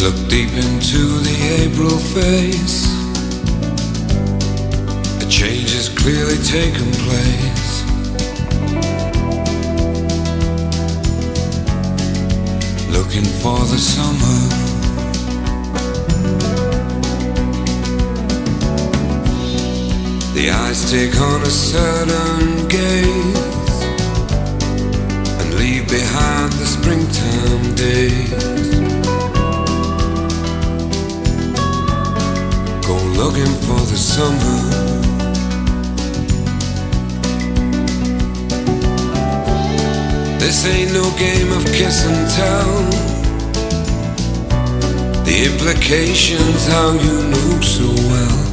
Look deep into the April face. A change has clearly taken place. Looking for the summer. The eyes take on a certain gaze and leave behind the springtime days. Go looking for the summer. This ain't no game of kiss and tell. The implications how you know so well.